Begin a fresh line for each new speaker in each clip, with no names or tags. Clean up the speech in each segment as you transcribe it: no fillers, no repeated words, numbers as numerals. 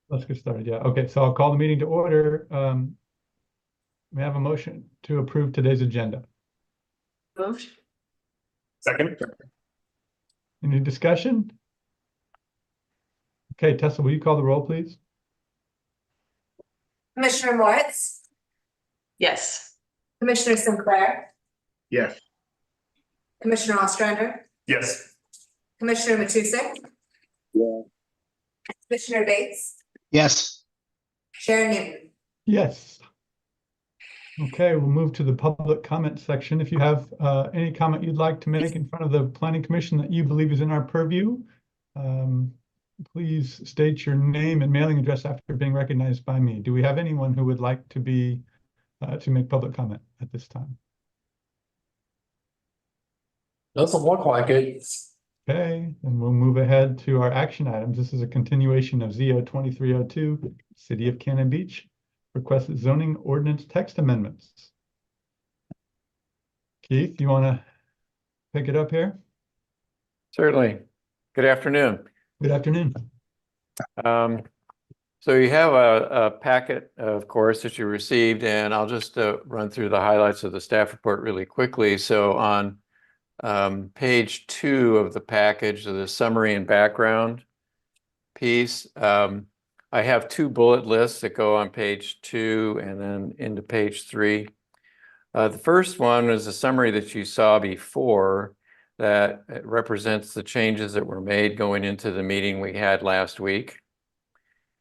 Let's get started. Yeah. Okay. So I'll call the meeting to order. We have a motion to approve today's agenda.
Moved.
Second.
Any discussion? Okay, Tessa, will you call the roll, please?
Commissioner Moritz,
Yes.
Commissioner Sinclair,
Yes.
Commissioner Ostrander,
Yes.
Commissioner Matusek.
Yeah.
Commissioner Bates,
Yes.
Sharon Newton.
Yes. Okay, we'll move to the public comment section. If you have any comment you'd like to make in front of the Planning Commission that you believe is in our purview, please state your name and mailing address after being recognized by me. Do we have anyone who would like to make public comment at this time?
Doesn't look like it.
Okay, and we'll move ahead to our action items. This is a continuation of ZO 2302, City of Cannon Beach, requested zoning ordinance text amendments. Keith, you want to pick it up here?
Certainly. Good afternoon.
Good afternoon.
So you have a packet, of course, that you received, and I'll just run through the highlights of the staff report really quickly. So on page 2 of the package, the summary and background piece, I have 2 bullet lists that go on page 2 and then into page 3. The first one is a summary that you saw before that represents the changes that were made going into the meeting we had last week.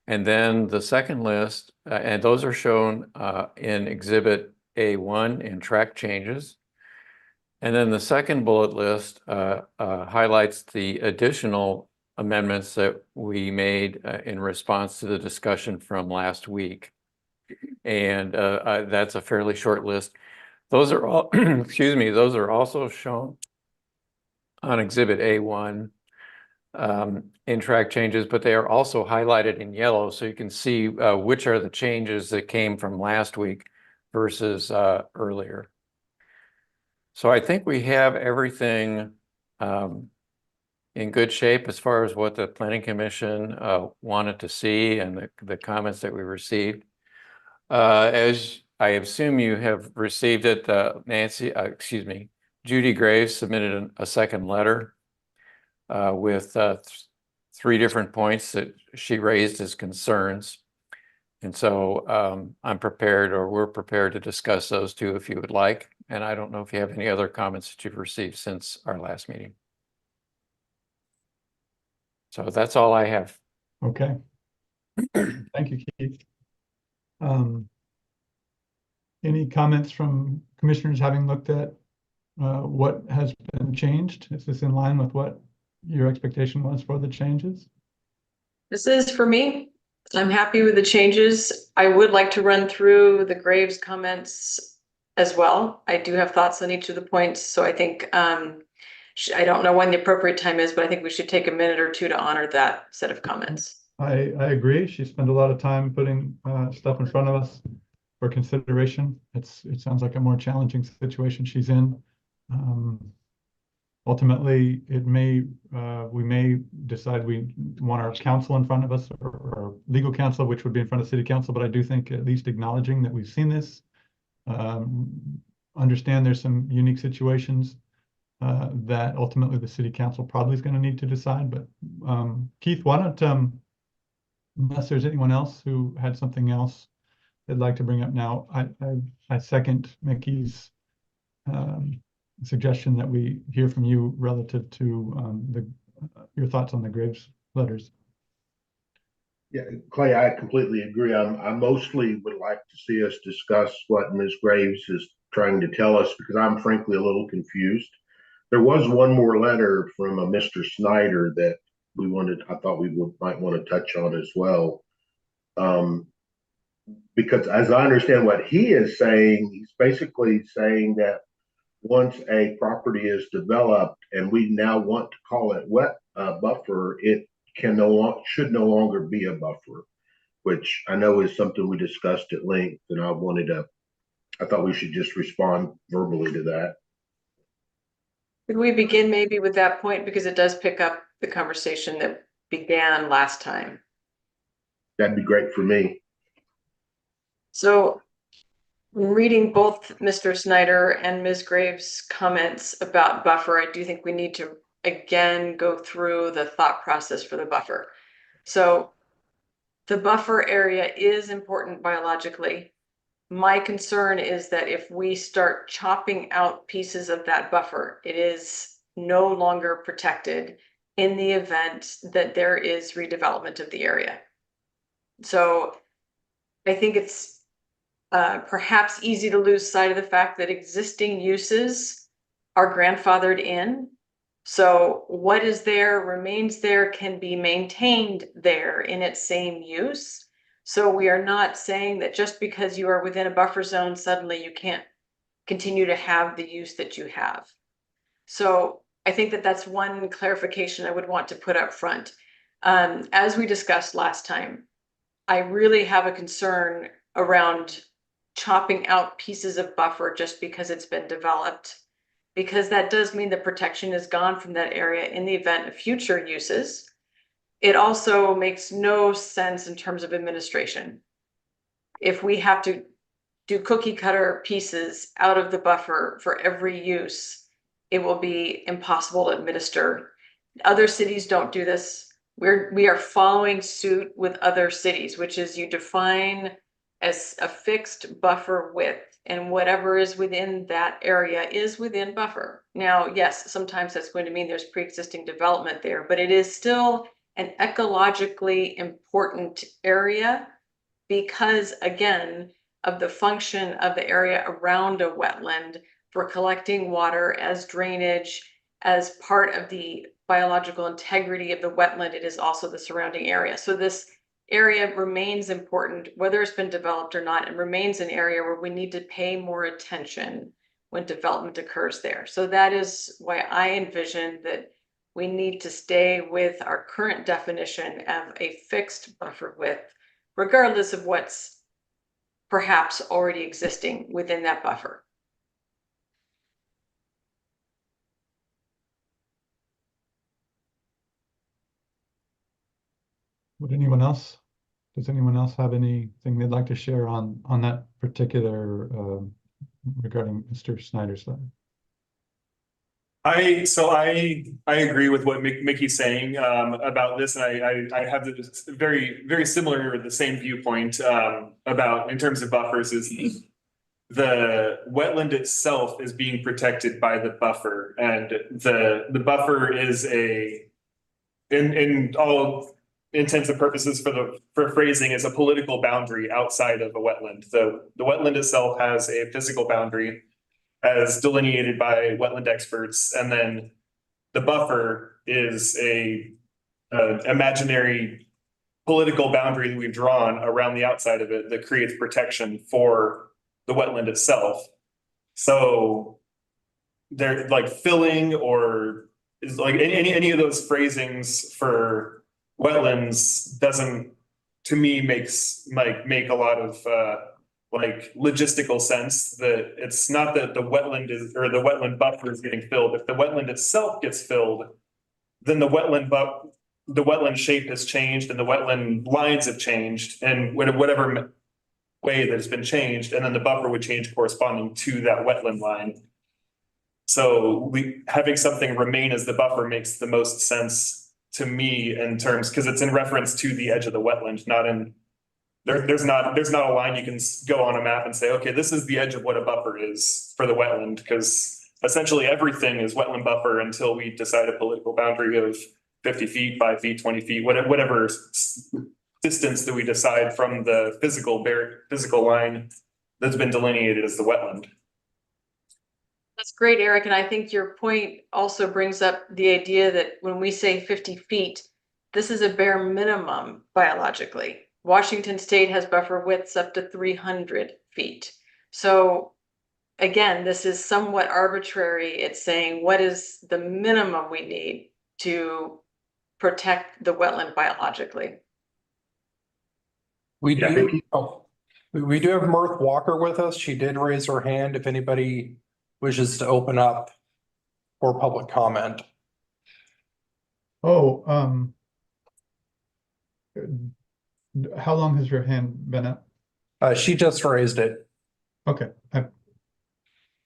And then the second list, and those are shown in Exhibit A1 in track changes. And then the second bullet list highlights the additional amendments that we made in response to the discussion from last week. And that's a fairly short list. Those are all, excuse me, those are also shown on Exhibit A1 in track changes, but they are also highlighted in yellow, so you can see which are the changes that came from last week versus earlier. So I think we have everything in good shape as far as what the Planning Commission wanted to see and the comments that we received. As I assume you have received it, Judy Graves submitted a second letter with 3 different points that she raised as concerns. And so I'm prepared, or we're prepared to discuss those 2 if you would like. And I don't know if you have any other comments that you've received since our last meeting. So that's all I have.
Okay. Thank you, Keith. Any comments from commissioners having looked at what has been changed? Is this in line with what your expectation was for the changes?
This is for me. I'm happy with the changes. I would like to run through the Graves comments as well. I do have thoughts on each of the points, so I think I don't know when the appropriate time is, but I think we should take a minute or 2 to honor that set of comments.
I agree. She spent a lot of time putting stuff in front of us for consideration. It sounds like a more challenging situation she's in. Ultimately, we may decide we want our counsel in front of us, or legal counsel, which would be in front of city council. But I do think at least acknowledging that we've seen this, understand there's some unique situations that ultimately the city council probably is going to need to decide. But Keith, why don't, unless there's anyone else who had something else they'd like to bring up now, I second Mickey's suggestion that we hear from you relative to your thoughts on the Graves letters.
Yeah, Clay, I completely agree. I mostly would like to see us discuss what Ms. Graves is trying to tell us, because I'm frankly a little confused. There was one more letter from a Mr. Snyder that I thought we might want to touch on as well. Because as I understand what he is saying, he's basically saying that once a property is developed and we now want to call it wet buffer, it should no longer be a buffer, which I know is something we discussed at length, and I thought we should just respond verbally to that.
Could we begin maybe with that point, because it does pick up the conversation that began last time?
that'd be great for me.
So reading both Mr. Snyder and Ms. Graves' comments about buffer, I do think we need to again go through the thought process for the buffer. So the buffer area is important biologically. My concern is that if we start chopping out pieces of that buffer, it is no longer protected in the event that there is redevelopment of the area. So I think it's perhaps easy to lose sight of the fact that existing uses are grandfathered in. So what is there, remains there, can be maintained there in its same use. So we are not saying that just because you are within a buffer zone, suddenly you can't continue to have the use that you have. So I think that that's one clarification I would want to put up front. As we discussed last time, I really have a concern around chopping out pieces of buffer just because it's been developed, because that does mean the protection is gone from that area in the event of future uses. It also makes no sense in terms of administration. If we have to do cookie cutter pieces out of the buffer for every use, it will be impossible to administer. Other cities don't do this. We are following suit with other cities, which is you define as a fixed buffer width, and whatever is within that area is within buffer. Now, yes, sometimes that's going to mean there's pre-existing development there, but it is still an ecologically important area because, again, of the function of the area around a wetland for collecting water as drainage, as part of the biological integrity of the wetland. It is also the surrounding area. So this area remains important, whether it's been developed or not, and remains an area where we need to pay more attention when development occurs there. So that is why I envision that we need to stay with our current definition of a fixed buffer width, regardless of what's perhaps already existing within that buffer.
Would anyone else? Does anyone else have anything they'd like to share on that particular regarding Mr. Snyder's letter?
I agree with what Mickey's saying about this, and I have this very similar, the same viewpoint about, in terms of buffers, is the wetland itself is being protected by the buffer, and the buffer is in all intents and purposes for phrasing, is a political boundary outside of a wetland. The wetland itself has a physical boundary as delineated by wetland experts, and then the buffer is a imaginary political boundary that we've drawn around the outside of it that creates protection for the wetland itself. So they're like filling, or is like any of those phrasings for wetlands doesn't, to me, make a lot of like logistical sense. That it's not that the wetland is, or the wetland buffer is getting filled. If the wetland itself gets filled, then the wetland shape has changed and the wetland lines have changed, and whatever way that it's been changed, and then the buffer would change corresponding to that wetland line. So having something remain as the buffer makes the most sense to me in terms, because it's in reference to the edge of the wetland, not in there's not a line you can go on a map and say, okay, this is the edge of what a buffer is for the wetland, because essentially everything is wetland buffer until we decide a political boundary of 50 feet, 5 feet, 20 feet, whatever distance that we decide from the physical line that's been delineated as the wetland.
That's great, Eric. And I think your point also brings up the idea that when we say 50 feet, this is a bare minimum biologically. Washington State has buffer widths up to 300 feet. So again, this is somewhat arbitrary. It's saying what is the minimum we need to protect the wetland biologically.
We
Yeah.
do, we do have Mirth Walker with us. She did raise her hand if anybody wishes to open up for public comment.
Oh, How long has your hand been up?
She just raised it.
Okay.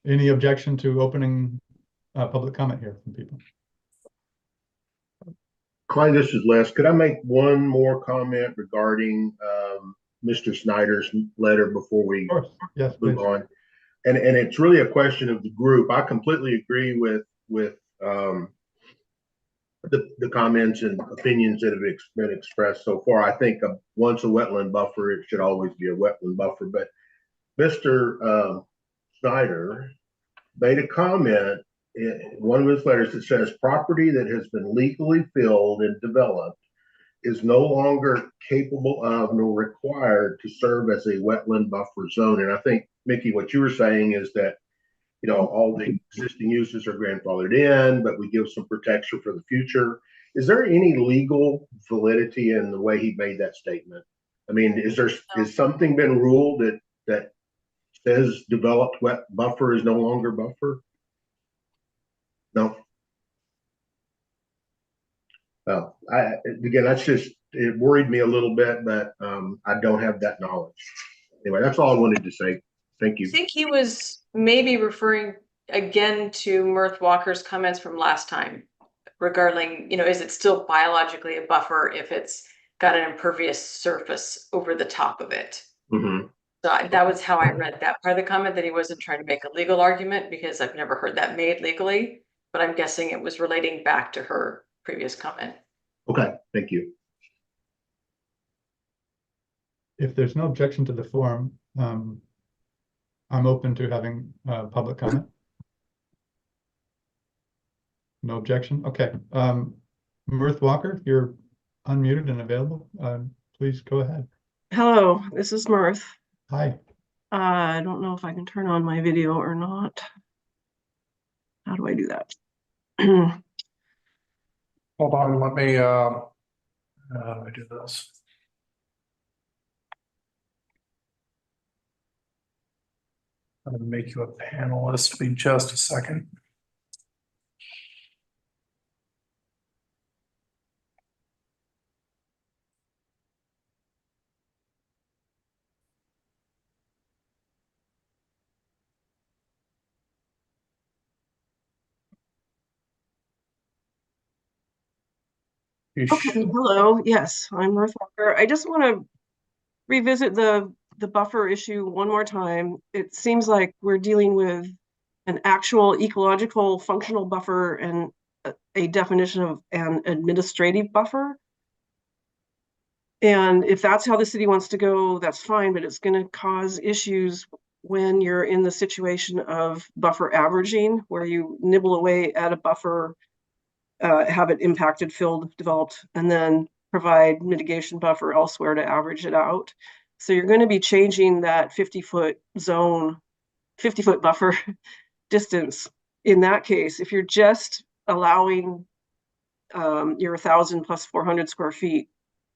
Any objection to opening public comment here from people?
Clay, this is Les. Could I make one more comment regarding Mr. Snyder's letter before we
Of course, yes, please.
move on? And it's really a question of the group. I completely agree with the comments and opinions that have been expressed so far. I think once a wetland buffer, it should always be a wetland buffer. But Mr. Snyder made a comment in one of his letters that says property that has been legally filled and developed is no longer capable of nor required to serve as a wetland buffer zone. And I think, Mickey, what you were saying is that, you know, all the existing uses are grandfathered in, but we give some protection for the future. Is there any legal validity in the way he made that statement? I mean, is something been ruled that says developed wet buffer is no longer buffer? No. Well, again, it worried me a little bit, but I don't have that knowledge. Anyway, that's all I wanted to say. Thank
I
you.
think he was maybe referring again to Mirth Walker's comments from last time regarding, is it still biologically a buffer if it's got an impervious surface over the top of it?
Mm-hmm.
So that was how I read that part of the comment, that he wasn't trying to make a legal argument, because I've never heard that made legally, but I'm guessing it was relating back to her previous comment.
Okay, thank you.
If there's no objection to the form, I'm open to having public comment. No objection. Okay. Mirth Walker, you're unmuted and available. Please go ahead.
Hello, this is Mirth.
Hi.
I don't know if I can turn on my video or not. How do I do that?
Hold on, let me do this. I'm gonna make you a panelist. Be just a second. You
Okay,
should.
hello. Yes, I'm Mirth Walker. I just want to revisit the buffer issue one more time. It seems like we're dealing with an actual ecological functional buffer and a definition of an administrative buffer. And if that's how the city wants to go, that's fine, but it's going to cause issues when you're in the situation of buffer averaging, where you nibble away at a buffer, have it impacted, filled, developed, and then provide mitigation buffer elsewhere to average it out. So you're going to be changing that 50-foot zone, 50-foot buffer distance. In that case, if you're just allowing your 1,000 plus 400 square feet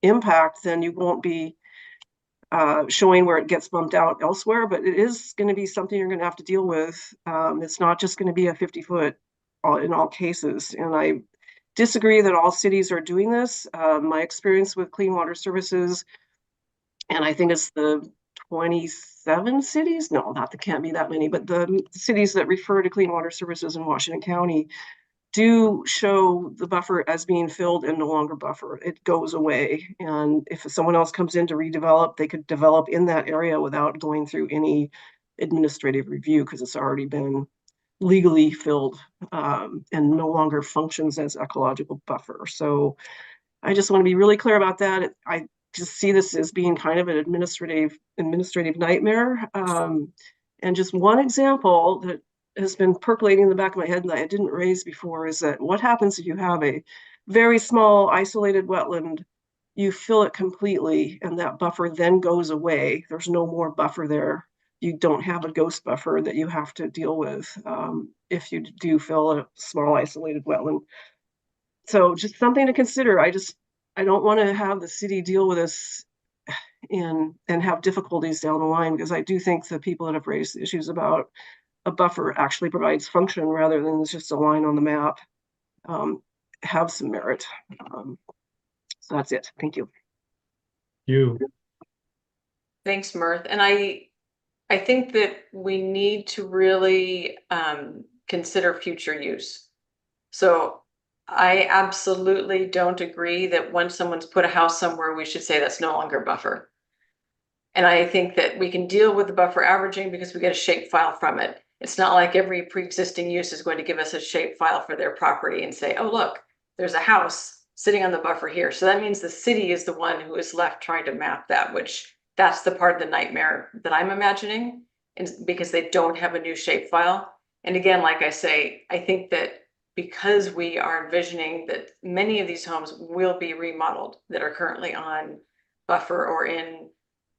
impact, then you won't be showing where it gets bumped out elsewhere, but it is going to be something you're going to have to deal with. It's not just going to be a 50-foot in all cases. And I disagree that all cities are doing this. My experience with Clean Water Services, and I think it's the 27 cities, no, not, there can't be that many, but the cities that refer to Clean Water Services in Washington County do show the buffer as being filled and no longer buffer. It goes away. And if someone else comes in to redevelop, they could develop in that area without going through any administrative review, because it's already been legally filled and no longer functions as ecological buffer. So I just want to be really clear about that. I just see this as being kind of an administrative nightmare. And just one example that has been percolating in the back of my head that I didn't raise before is that what happens if you have a very small isolated wetland, you fill it completely, and that buffer then goes away. There's no more buffer there. You don't have a ghost buffer that you have to deal with if you do fill a small isolated wetland. So just something to consider. I don't want to have the city deal with this and have difficulties down the line, because I do think the people that have raised issues about a buffer actually provides function rather than just a line on the map, have some merit. So that's it. Thank you.
You,
Thanks, Mirth. And I think that we need to really consider future use. So I absolutely don't agree that when someone's put a house somewhere, we should say that's no longer buffer. And I think that we can deal with the buffer averaging because we get a shape file from it. It's not like every pre-existing use is going to give us a shape file for their property and say, oh, look, there's a house sitting on the buffer here. So that means the city is the one who is left trying to map that, which that's the part of the nightmare that I'm imagining, and because they don't have a new shape file. And again, like I say, I think that because we are envisioning that many of these homes will be remodeled that are currently on buffer or in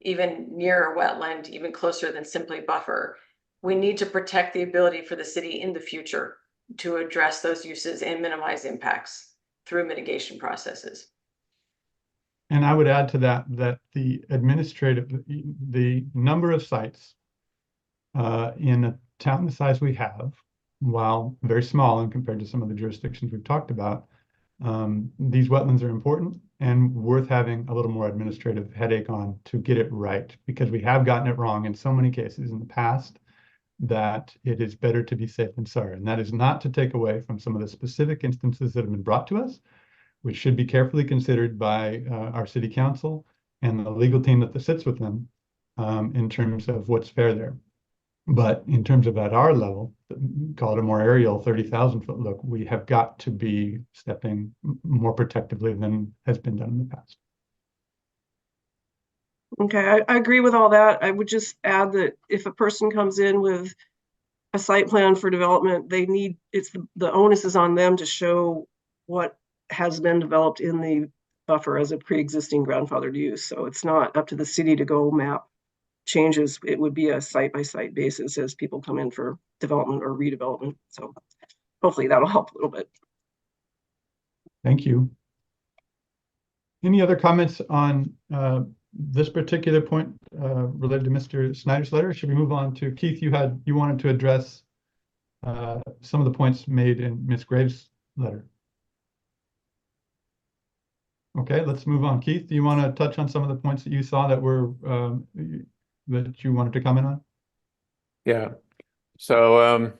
even near a wetland, even closer than simply buffer, we need to protect the ability for the city in the future to address those uses and minimize impacts through mitigation processes.
and I would add to that, that the number of sites in a town the size we have, while very small and compared to some of the jurisdictions we've talked about, these wetlands are important and worth having a little more administrative headache on to get it right, because we have gotten it wrong in so many cases in the past that it is better to be safe than sorry. And that is not to take away from some of the specific instances that have been brought to us, which should be carefully considered by our city council and the legal team that sits with them in terms of what's fair there. But in terms of at our level, call it a more aerial 30,000-foot look, we have got to be stepping more protectively than has been done in the past.
Okay, I agree with all that. I would just add that if a person comes in with a site plan for development, the onus is on them to show what has been developed in the buffer as a pre-existing grandfathered use. So it's not up to the city to go map changes. It would be a site-by-site basis as people come in for development or redevelopment. So hopefully that'll help a little bit.
Thank you. Any other comments on this particular point related to Mr. Snyder's letter? Should we move on to Keith? You wanted to address some of the points made in Ms. Graves' letter. Okay, let's move on. Keith, do you want to touch on some of the points that you saw that were that you wanted to comment on?
Yeah. So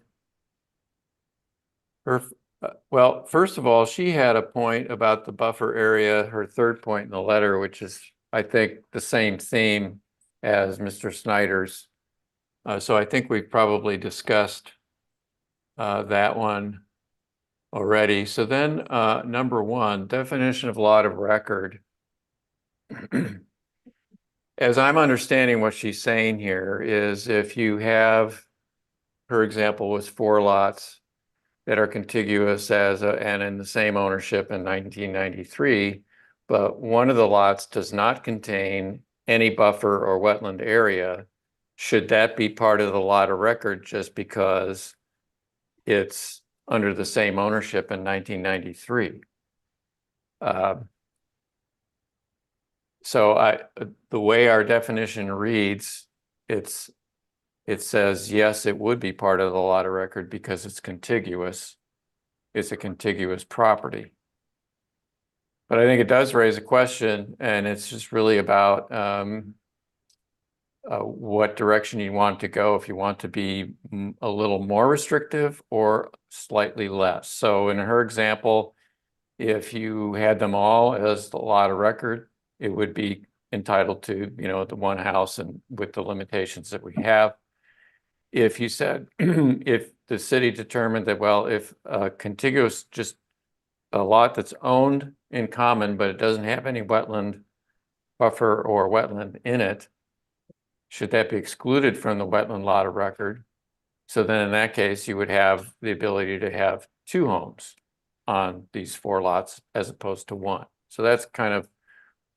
well, first of all, she had a point about the buffer area, her third point in the letter, which is, I think, the same theme as Mr. Snyder's. So I think we've probably discussed that one already. So then number one, definition of lot of record. As I'm understanding what she's saying here is if you have, her example was 4 lots that are contiguous and in the same ownership in 1993, but one of the lots does not contain any buffer or wetland area, should that be part of the lot of record just because it's under the same ownership in 1993? So the way our definition reads, it says, yes, it would be part of the lot of record because it's contiguous. It's a contiguous property. But I think it does raise a question, and it's just really about what direction you want to go, if you want to be a little more restrictive or slightly less. So in her example, if you had them all as the lot of record, it would be entitled to, the one house and with the limitations that we have. If you said, if the city determined that, well, if contiguous, just a lot that's owned in common, but it doesn't have any wetland buffer or wetland in it, should that be excluded from the wetland lot of record? So then in that case, you would have the ability to have 2 homes on these 4 lots as opposed to 1. So that's kind of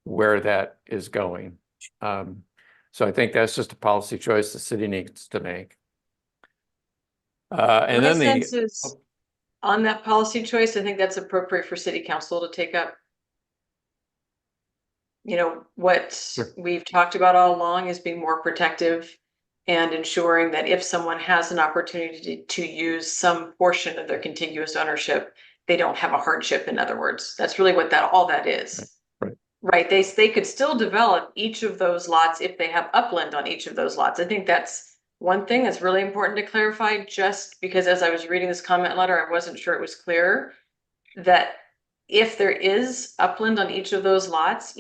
where that is going. So I think that's just a policy choice the city needs to make. And
My
then
sense is on that policy choice, I think that's appropriate for city council to take up. What we've talked about all along is being more protective and ensuring that if someone has an opportunity to use some portion of their contiguous ownership, they don't have a hardship, in other words. That's really what all that is.
Right.
right, they could still develop each of those lots if they have upland on each of those lots. I think that's one thing that's really important to clarify, just because as I was reading this comment letter, I wasn't sure it was clear that if there is upland on each of those lots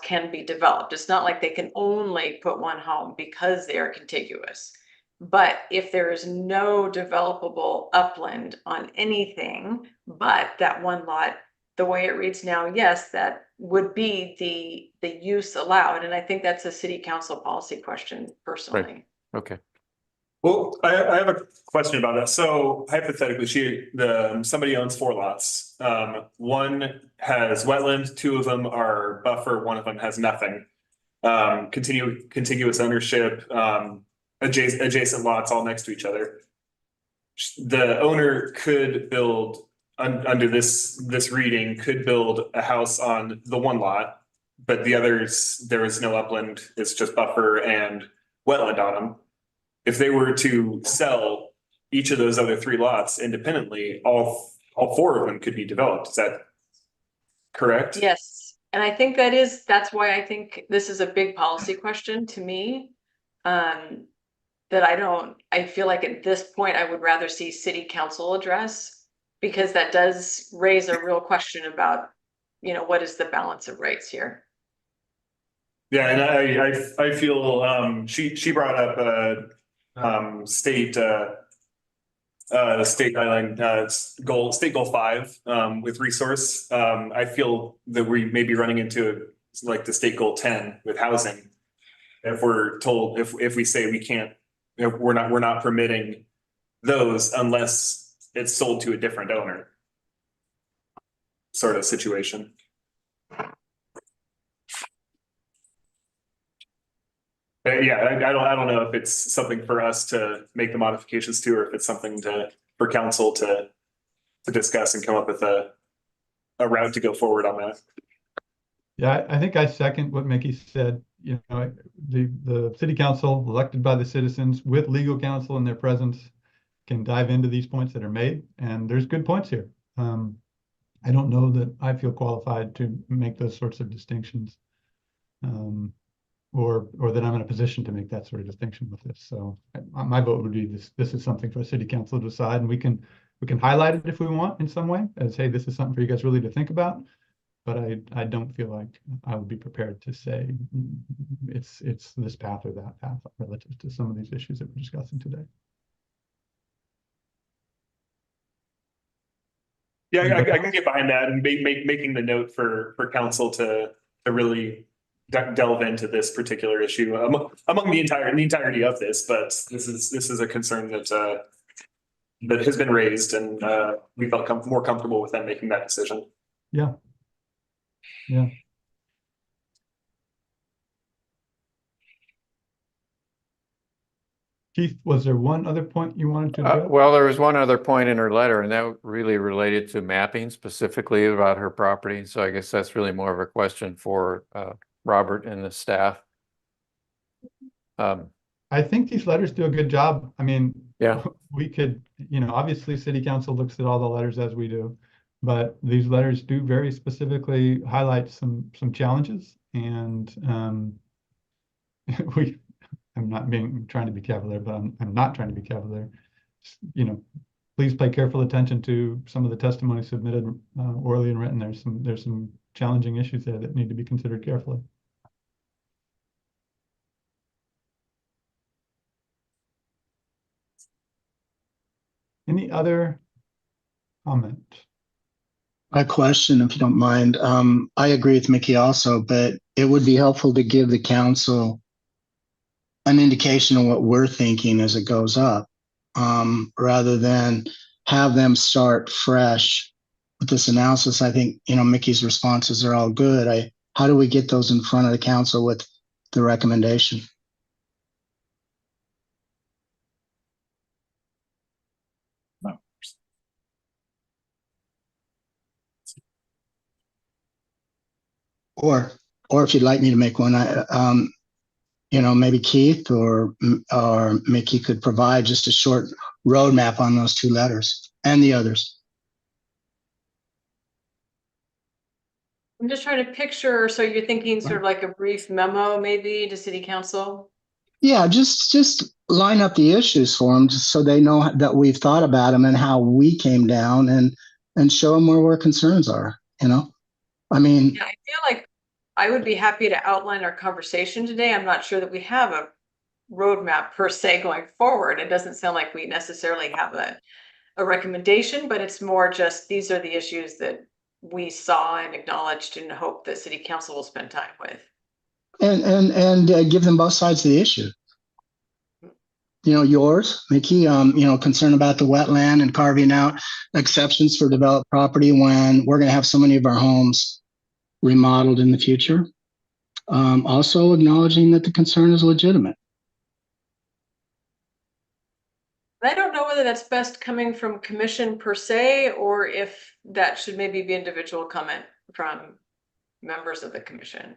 can be developed. It's not like they can only put one home because they are contiguous. But if there is no developable upland on anything but that one lot, the way it reads now, yes, that would be the use allowed. And I think that's a city council policy question personally.
Okay.
Well, I have a question about that. So hypothetically, somebody owns 4 lots. One has wetland, 2 of them are buffer, 1 of them has nothing. Contiguous ownership, adjacent lots all next to each other. The owner could build under this reading, could build a house on the 1 lot, but the others, there is no upland, it's just buffer and wetland on them. If they were to sell each of those other 3 lots independently, all 4 of them could be developed. Is that correct?
Yes, and I think that's why I think this is a big policy question to me. That I feel like at this point, I would rather see city council address, because that does raise a real question about, what is the balance of rights here?
Yeah, and I feel she brought up state guideline state goal 5 with resource. I feel that we may be running into like the state goal 10 with housing. If we're told, if we say we can't, we're not permitting those unless it's sold to a different owner, sort of situation. Yeah, I don't know if it's something for us to make the modifications to, or if it's something for council to discuss and come up with a route to go forward on that.
Yeah, I think I second what Mickey said. The city council elected by the citizens with legal counsel in their presence can dive into these points that are made, and there's good points here. I don't know that I feel qualified to make those sorts of distinctions. Or that I'm in a position to make that sort of distinction with this. So my vote would be this is something for a city council to decide, and we can highlight it if we want in some way as, hey, this is something for you guys really to think about. But I don't feel like I would be prepared to say it's this path or that path relative to some of these issues that we're discussing today.
Yeah, I can get behind that and making the note for council to really delve into this particular issue among the entirety of this, but this is a concern that has been raised, and we felt more comfortable with them making that decision.
Yeah. Keith, was there one other point you wanted to address?
Well, there was one other point in her letter, and that really related to mapping specifically about her property. So I guess that's really more of a question for Robert and the staff.
I think these letters do a good job. I mean,
yeah,
we could, obviously city council looks at all the letters as we do, but these letters do very specifically highlight some challenges, and I'm not trying to be cavalier, but I'm not trying to be cavalier. Please pay careful attention to some of the testimony submitted orally and written. There's some challenging issues there that need to be considered carefully. Any other comment?
A question, if you don't mind. I agree with Mickey also, but it would be helpful to give the council an indication of what we're thinking as it goes up, rather than have them start fresh with this analysis. I think, Mickey's responses are all good. How do we get those in front of the council with the recommendation? Or if you'd like me to make one, maybe Keith or Mickey could provide just a short roadmap on those 2 letters and the others.
I'm just trying to picture, so you're thinking sort of like a brief memo maybe to city council?
Yeah, just line up the issues for them just so they know that we've thought about them and how we came down and show them where our concerns are, you know? I mean,
Yeah, I feel like I would be happy to outline our conversation today. I'm not sure that we have a roadmap per se going forward. It doesn't sound like we necessarily have a recommendation, but it's more just, these are the issues that we saw and acknowledged and hope that city council will spend time with.
and give them both sides of the issue. You know, yours, Mickey, you know, concern about the wetland and carving out exceptions for developed property when we're going to have so many of our homes remodeled in the future. Also acknowledging that the concern is legitimate.
I don't know whether that's best coming from commission per se, or if that should maybe be individual comment from members of the commission.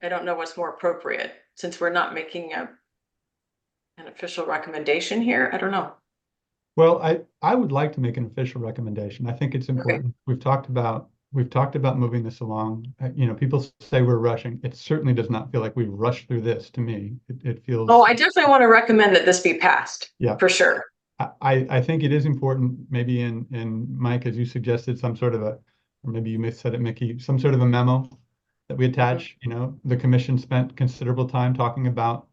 I don't know what's more appropriate, since we're not making an official recommendation here. I don't know.
Well, I would like to make an official recommendation. I think it's important. We've talked about moving this along. You know, people say we're rushing. It certainly does not feel like we rushed through this to me. It feels.
Oh, I definitely want to recommend that this be passed.
Yeah,
for sure.
I think it is important, maybe in Mike, as you suggested, some sort of or maybe you may have said it, Mickey, some sort of a memo that we attach. You know, the commission spent considerable time talking about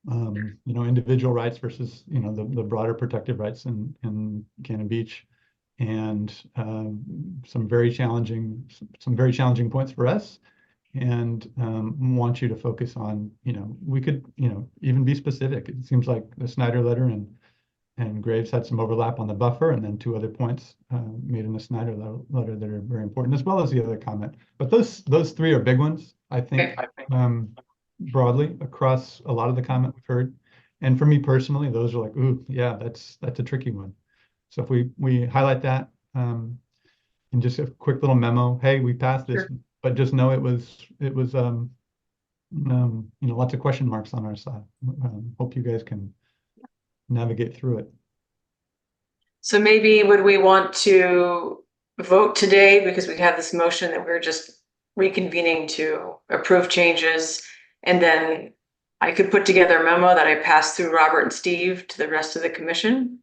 you know, individual rights versus, you know, the broader protective rights in Cannon Beach, and some very challenging points for us, and want you to focus on, you know, we could, you know, even be specific. It seems like the Snyder letter and Graves had some overlap on the buffer, and then two other points made in the Snyder letter that are very important, as well as the other comment. But those three are big ones, I think. Broadly across a lot of the comment we've heard, and for me personally, those are like, ooh, yeah, that's a tricky one. So if we highlight that in just a quick little memo, hey, we passed this, but just know it was you know, lots of question marks on our side. Hope you guys can navigate through it.
So maybe would we want to vote today, because we have this motion that we're just reconvening to approve changes, and then I could put together a memo that I pass through Robert and Steve to the rest of the commission,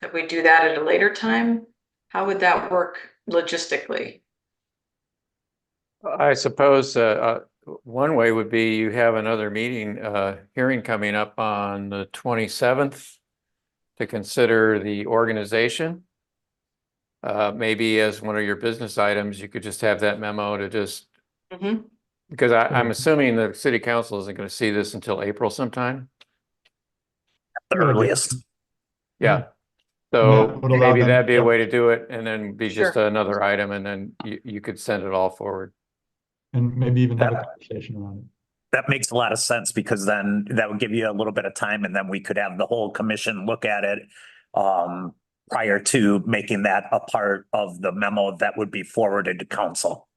that we do that at a later time? How would that work logistically?
I suppose one way would be you have another hearing coming up on the 27th to consider the organization. Maybe as one of your business items, you could just have that memo to just, because I'm assuming the city council isn't going to see this until April sometime.
The earliest.
Yeah. So maybe that'd be a way to do it, and then be just another item, and then you could send it all forward.
And maybe even have a conversation around it.
That makes a lot of sense, because then that would give you a little bit of time, and then we could have the whole commission look at it prior to making that a part of the memo that would be forwarded to council.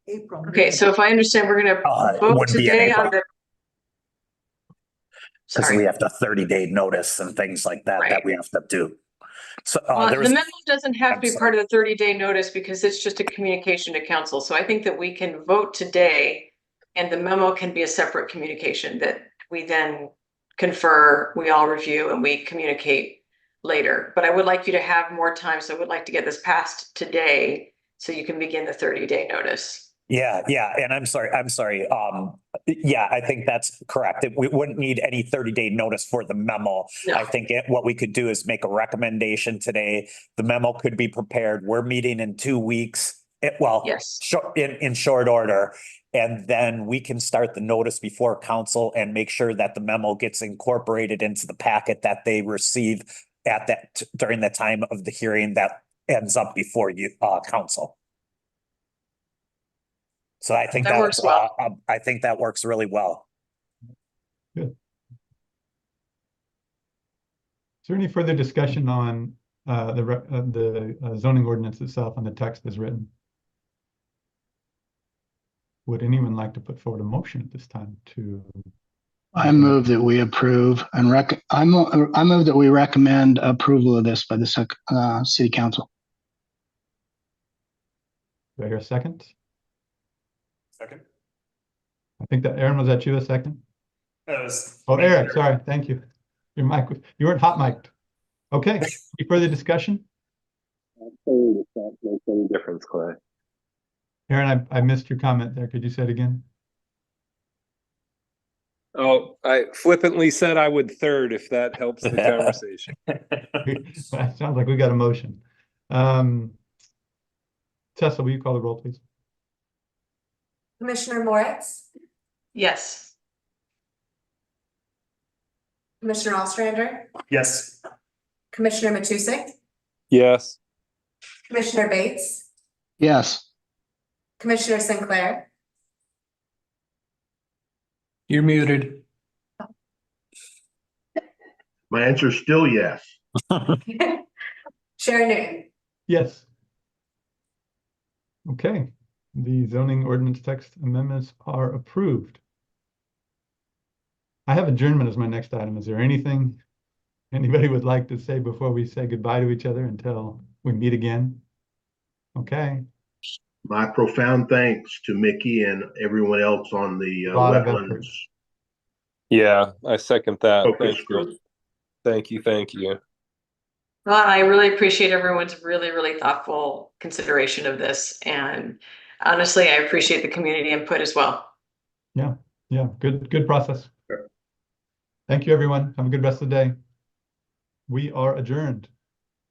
April.
Okay, so if I understand, we're gonna vote today on the.
Because we have the 30-day notice and things like that that we have to do. So
the memo doesn't have to be part of the 30-day notice, because it's just a communication to council. So I think that we can vote today, and the memo can be a separate communication that we then confer, we all review, and we communicate later. But I would like you to have more time, so I would like to get this passed today so you can begin the 30-day notice.
Yeah, and I'm sorry. Yeah, I think that's correct. We wouldn't need any 30-day notice for the memo.
No.
I think what we could do is make a recommendation today. The memo could be prepared. We're meeting in 2 weeks.
Yes.
In short order. And then we can start the notice before council and make sure that the memo gets incorporated into the packet that they receive during the time of the hearing that ends up before you, council. So I think that works well. I think that works really well.
Good. Is there any further discussion on the zoning ordinance itself and the text as written? Would anyone like to put forward a motion at this time to?
I move that we approve and I move that we recommend approval of this by the city council.
Do I hear a second?
Second.
I think that Aaron, was that you a second? Oh, Eric, sorry, thank you. Your mic, you weren't hot mic'd. Okay, any further discussion?
Makes any difference, Clay.
Aaron, I missed your comment there. Could you say it again?
Oh, I flippantly said I would third if that helps the conversation.
That sounds like we got a motion. Tessa, will you call the roll, please?
Commissioner Moritz,
Yes.
Commissioner Ostrander,
Yes.
Commissioner Matusik,
Yes.
Commissioner Bates,
Yes.
Commissioner Sinclair,
You're muted.
My answer is still yes.
Chair Newton.
Yes. Okay, the zoning ordinance text amendments are approved. I have adjournment as my next item. Is there anything anybody would like to say before we say goodbye to each other until we meet again? Okay,
My profound thanks to Mickey and everyone else on the
Lot of
wetlands
effort.
Yeah, I second that.
focus
Thank
group.
you. Thank you. Thank you.
Well, I really appreciate everyone's really thoughtful consideration of this. And honestly, I appreciate the community input as well.
yeah, good process. Thank you, everyone. Have a good rest of the day. We are adjourned.